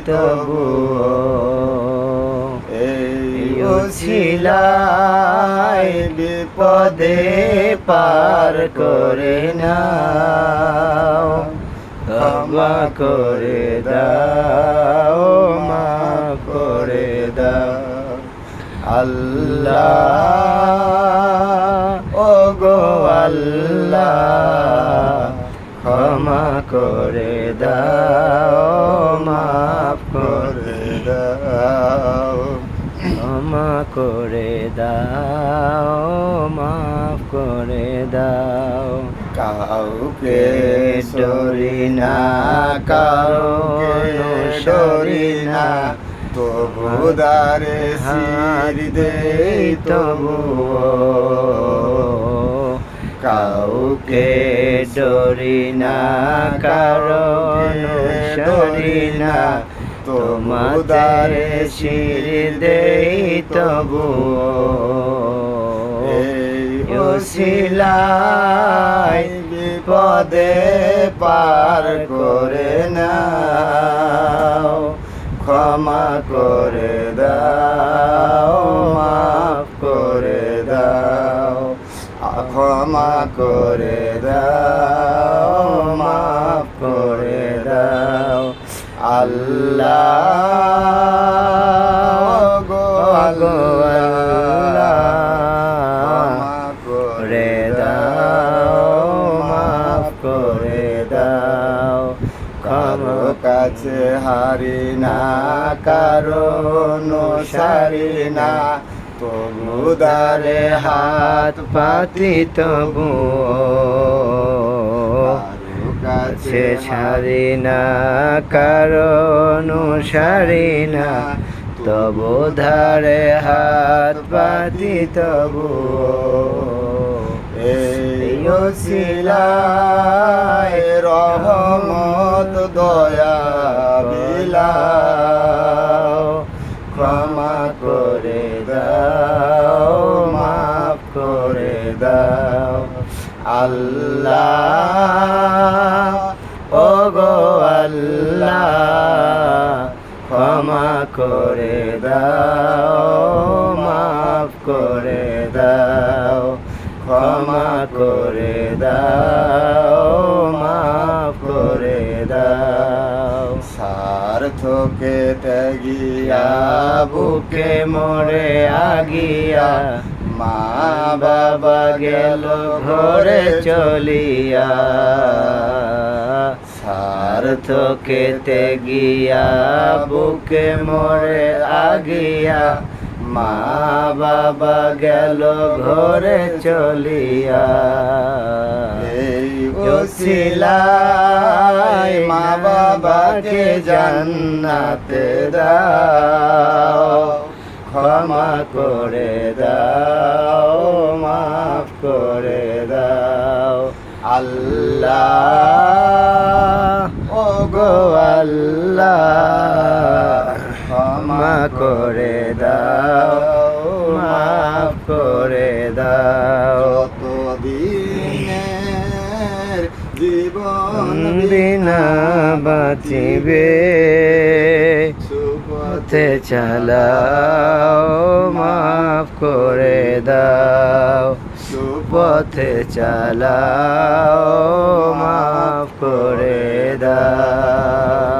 তবুও এই ওসিলায় বিপদে পার করে নাও, ক্ষমা করে দাও, মাফ করে দাও। আল্লাহ ও গো আল্লাহ, ক্ষমা করে দাও, মাফ করে দাও, ক্ষমা করে দাও, মাফ করে দাও। কাউকে ডরি না, কাউকে ডরি না, তবু দারে শির দেই তবুও। কাউকে ডরি না, কারণ ডরি না, তোমাদের শির দেই তবুও। এই ওসিলায় বিপদে পার করে নাও, ক্ষমা করে দাও, মাফ করে দাও, ক্ষমা করে দাও, মাফ করে দাও। আল্লাহ গো আল্লাহ, ক্ষমা করে দাও, মাফ করে দাও। কারো কাছে হারি না, কারো সারি না, তবু দারে হাত পাতি তবুও। কারো কাছে ছাড়ি না, কারো সারি না, তবু ধারে হাত পাতি তবুও। এই ওসিলায় রহমত দয়া বিলাও, ক্ষমা করে দাও, মাফ করে দাও। আল্লাহ ও গো আল্লাহ, ক্ষমা করে দাও, মাফ করে দাও, ক্ষমা করে দাও, মাফ করে দাও। স্বার্থকে ত্যাগিয়া বুকে মরে আগিয়া, মা বাবা গেল ঘরে চলিয়া। স্বার্থকে ত্যাগিয়া বুকে মরে আগিয়া, মা বাবা গেল ঘরে চলিয়া। এই ওসিলায় মা বাবাকে জান্নাতে দাও, ক্ষমা করে দাও, মাফ করে দাও। আল্লাহ ও গো আল্লাহ, ক্ষমা করে দাও, মাফ করে দাও। যতদিনের জীবন বিনা বাঁচিবে, সুপথে চালাও, মাফ করে দাও, সুপথে চালাও, মাফ করে দাও।